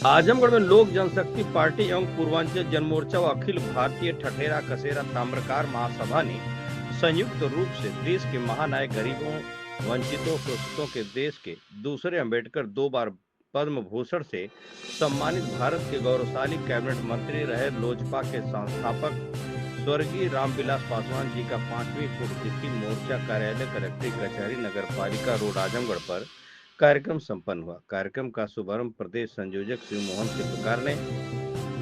आजमगढ़ में लोक जनशक्ति पार्टी एवं पूर्वांचल जनमोर्चा व अखिल भारतीय ठठेरा कसेरा ताम्रकार महासभा ने संयुक्त रूप से देश के महानायक गरीबों, वंचितों, शोषितों के देश के दूसरे अंबेडकर 2 बार पद्म भूषण से सम्मानित भारत के गौरवशाली कैबिनेट मंत्री रहे लोजपा के संस्थापक स्वर्गीय रामविलास पासवान जी का 5वीं पुण्यतिथि मोर्चा कार्यालय कलेक्ट्रेट कचहरी नगर पालिका रोड आजमगढ़ पर कार्यक्रम संपन्न हुआ। कार्यक्रम का शुभारंभ प्रदेश संयोजक श्री मोहन शिल्पकार ने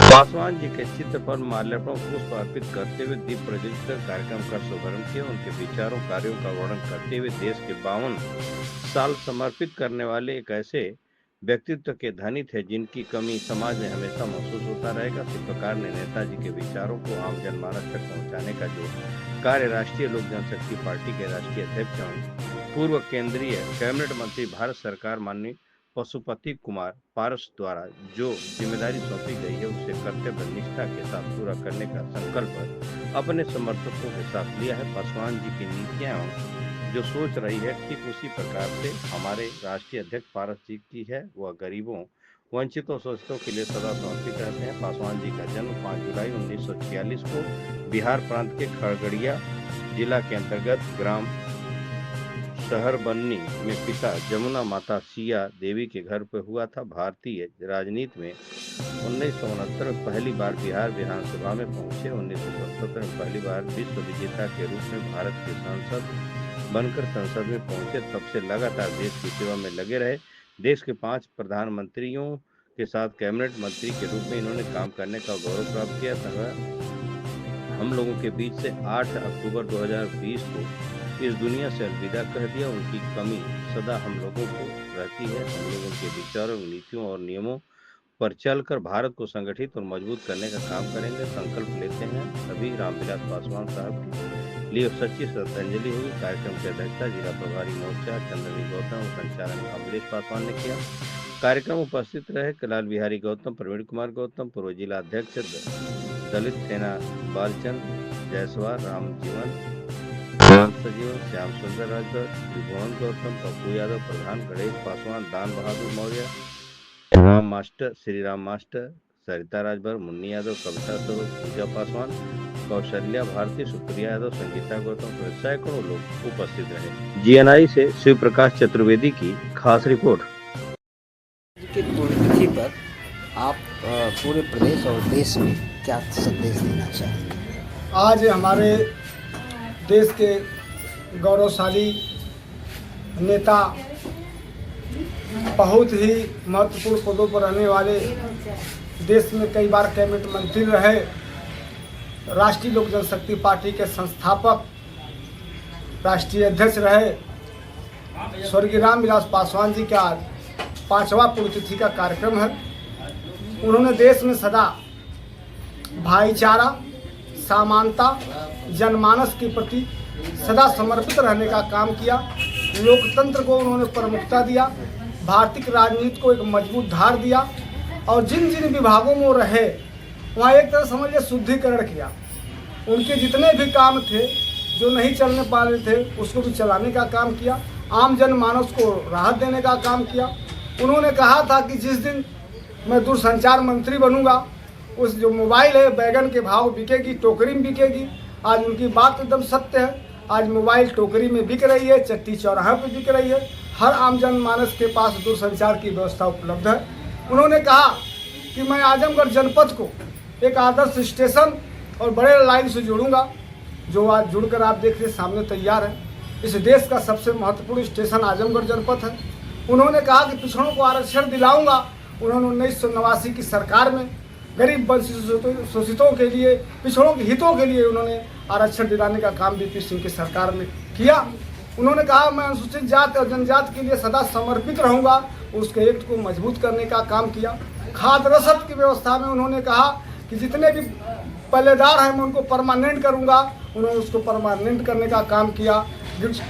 पासवान जी के चित्र पर माल्यार्पण पुष्प अर्पित करते हुए दीप प्रज्वलित कर कार्यक्रम का शुभारंभ किया। उनके विचारों कार्यों का वर्णन करते हुए देश के 52 साल समर्पित करने वाले एक ऐसे व्यक्तित्व के धनी थे जिनकी कमी समाज में हमेशा महसूस होता रहेगा। शिल्पकार ने नेताजी के विचारों को आम जनमानस तक पहुंचाने का जो कार्य राष्ट्रीय लोक जनशक्ति पार्टी के राष्ट्रीय अध्यक्ष एवं पूर्व केंद्रीय कैबिनेट मंत्री भारत सरकार माननीय पशुपति कुमार पारस द्वारा जो जिम्मेदारी सौंपी गई है उसे कर्तव्य निष्ठा के साथ पूरा करने का संकल्प अपने समर्थकों के साथ लिया है। पासवान जी की नीतियां जो सोच रही है ठीक उसी प्रकार से हमारे राष्ट्रीय अध्यक्ष पारस जी की है। वह गरीबों, वंचितों, शोषितों के लिए सदा समर्पित रहते हैं। पासवान जी का जन्म 5 जुलाई 1946 को बिहार प्रांत के खगड़िया जिला के अंतर्गत ग्राम शहरबन्नी में पिता जमुना माता सिया देवी के घर पर हुआ था। भारतीय राजनीति में 1969 में पहली बार बिहार विधानसभा में पहुंचे। 1977 में पहली बार विश्व विजेता के रूप में भारत के सांसद बनकर संसद में पहुंचे। तब से लगातार देश की सेवा में लगे रहे। देश के 5 प्रधानमंत्रियों के साथ कैबिनेट मंत्री के रूप में इन्होंने काम करने का गौरव प्राप्त किया था। हम लोगों के बीच से 8 अक्टूबर 2020 को इस दुनिया से अलविदा कह दिया। उनकी कमी सदा हम लोगों को रहती है। हम लोगों के विचारों, नीतियों और नियमों पर चलकर भारत को संगठित और मजबूत करने का काम करेंगे। संकल्प लेते हैं सभी रामविलास पासवान साहब के लिए सच्ची श्रद्धांजलि होगी। कार्यक्रम की अध्यक्षता जिला प्रभारी मोर्चा चंद्रवी गौतम और संचालन अमरीश पासवान ने किया। कार्यक्रम उपस्थित रहे कलाल बिहारी गौतम, प्रवीण कुमार गौतम, पूर्व जिला अध्यक्ष दलित सेना बालचंद जायसवाल, राम जीवन सजीवन, श्याम सुंदर राजभर, त्रिभुवन गौतम, पप्पू यादव प्रधान, गणेश पासवान, दान बहादुर मौर्य, राम मास्टर, श्री राम मास्टर, सरिता राजभर, मुन्नी यादव, कविता स्वरूप, पूजा पासवान, कौशल्या भारती, सुप्रिया यादव, संगीता गौतम, सैकड़ों लोग उपस्थित रहे। जीएनआई से शिव प्रकाश चतुर्वेदी की खास रिपोर्ट। की पुण्यतिथि पर आप पूरे प्रदेश और देश में क्या संदेश देना चाहेंगे? आज हमारे देश के गौरवशाली नेता, बहुत ही महत्वपूर्ण पदों पर रहने वाले, देश में कई बार कैबिनेट मंत्री रहे, राष्ट्रीय लोक जनशक्ति पार्टी के संस्थापक, राष्ट्रीय अध्यक्ष रहे, स्वर्गीय रामविलास पासवान जी का 5वां पुण्यतिथि का कार्यक्रम है। उन्होंने देश में सदा भाईचारा, समानता, जनमानस के प्रति सदा समर्पित रहने का काम किया। लोकतंत्र को उन्होंने प्रमुखता दिया, भारतीय राजनीति को एक मजबूत धार दिया और जिन जिन विभागों में रहे वहाँ एक तरह समझिए शुद्धिकरण किया। उनके जितने भी काम थे जो नहीं चलने पा रहे थे उसको भी चलाने का काम किया, आम जनमानस को राहत देने का काम किया। उन्होंने कहा था कि जिस दिन मैं दूरसंचार मंत्री बनूंगा उस जो मोबाइल है बैगन के भाव बिकेगी, टोकरी में बिकेगी। आज उनकी बात एकदम सत्य है। आज मोबाइल टोकरी में बिक रही है, चट्टी चौराहे पर बिक रही है। हर आम जनमानस के पास दूरसंचार की व्यवस्था उपलब्ध है। उन्होंने कहा कि मैं आजमगढ़ जनपद को एक आदर्श स्टेशन और बड़े लाइन से जोड़ूंगा, जो आज जुड़कर आप देखिए सामने तैयार है। इस देश का सबसे महत्वपूर्ण स्टेशन आजमगढ़ जनपद है। उन्होंने कहा कि पिछड़ों को आरक्षण दिलाऊंगा। उन्होंने 1989 की सरकार में गरीब वंचित शोषितों के लिए, पिछड़ों के हितों के लिए उन्होंने आरक्षण दिलाने का काम बीपी सिंह की सरकार में किया। उन्होंने कहा मैं अनुसूचित जाति और जनजाति के लिए सदा समर्पित रहूंगा। उसके एक्ट को मजबूत करने का काम किया। खाद्य रसद की व्यवस्था में उन्होंने कहा कि जितने भी पल्लेदार हैं मैं उनको परमानेंट करूंगा। उन्होंने उसको परमानेंट करने का काम किया।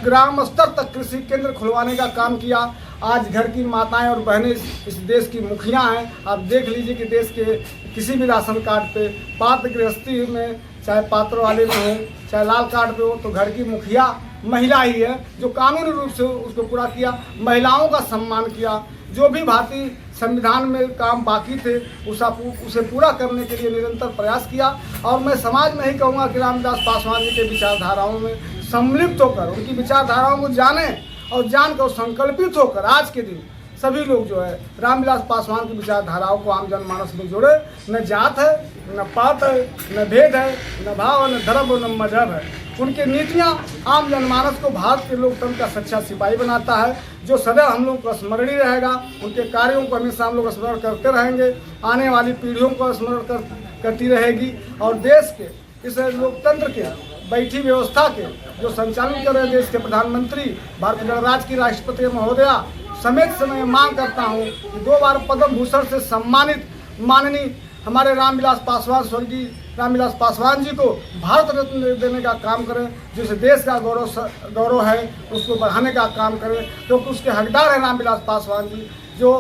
ग्राम स्तर तक कृषि केंद्र खुलवाने का काम किया। आज घर की माताएं और बहनें इस देश की मुखिया हैं। आप देख लीजिए कि देश के किसी भी राशन कार्ड पे पात्र गृहस्थी में, चाहे पात्र वाले में हो, चाहे लाल कार्ड पे हो, तो घर की मुखिया महिला ही है जो कानूनी रूप से उसको पूरा किया। महिलाओं का सम्मान किया। जो भी भारतीय संविधान में काम बाकी थे उसे पूरा करने के लिए निरंतर प्रयास किया। और मैं समाज में ही कहूँगा कि रामविलास पासवान जी के विचारधाराओं में सम्मिलित होकर उनकी विचारधाराओं को जाने और जानकर संकल्पित होकर आज के दिन सभी लोग जो है रामविलास पासवान की विचारधाराओं को आम जनमानस में जोड़े। न जात है, न पात है, न भेद है, न भाव, न धर्म, न मजहब है। उनकी नीतियाँ आम जनमानस को भारत के लोकतंत्र का सच्चा सिपाही बनाता है, जो सदैव हम लोग को स्मरणीय रहेगा। उनके कार्यों को हमेशा हम लोग स्मरण करते रहेंगे, आने वाली पीढ़ियों को स्मरण करती रहेगी। और देश के इस लोकतंत्र के बैठी व्यवस्था के जो संचालन कर रहे देश के प्रधानमंत्री भारतीय गणराज्य की राष्ट्रपति महोदया समेत से मैं मांग करता हूँ कि 2 बार पद्म भूषण से सम्मानित माननीय हमारे रामविलास पासवान, स्वर्गीय रामविलास पासवान जी को भारत रत्न देने का काम करें। जिस देश का गौरव है उसको बढ़ाने का काम करें, क्योंकि उसके हकदार हैं रामविलास पासवान जी, जो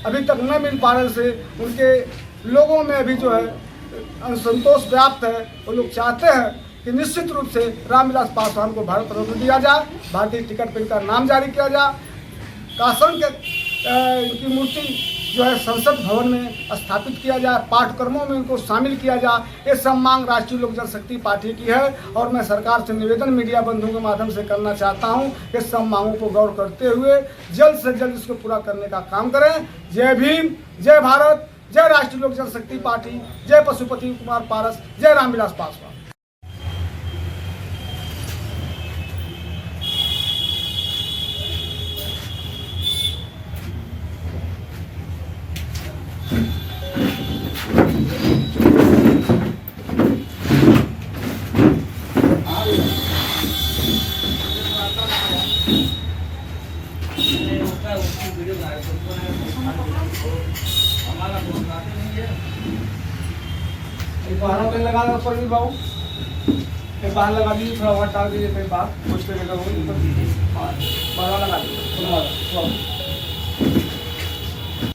अभी तक न मिल पाने से उनके लोगों में अभी जो है असंतोष व्याप्त है। वो लोग चाहते हैं कि निश्चित रूप से रामविलास पासवान को भारत रत्न दिया जाए, भारतीय टिकट पर इनका नाम जारी किया जाए, कासन के इनकी मूर्ति जो है संसद भवन में स्थापित किया जाए, पाठ्यक्रमों में इनको शामिल किया जाए। ये सब मांग राष्ट्रीय लोक जनशक्ति पार्टी की है और मैं सरकार से निवेदन मीडिया बंधुओं के माध्यम से करना चाहता हूं कि सब मांगों को गौर करते हुए जल्द से जल्द इसको पूरा करने का काम करें। जय भीम, जय भारत, जय राष्ट्रीय लोक जनशक्ति पार्टी, जय पशुपति कुमार पारस, जय रामविलास पासवान। बाहर पे लगा दो पर भी बाबू, बाहर लगा दीजिए, थोड़ा वहाँ डाल दीजिए, बाहर कुछ पे लगा बाहर लगा दीजिए।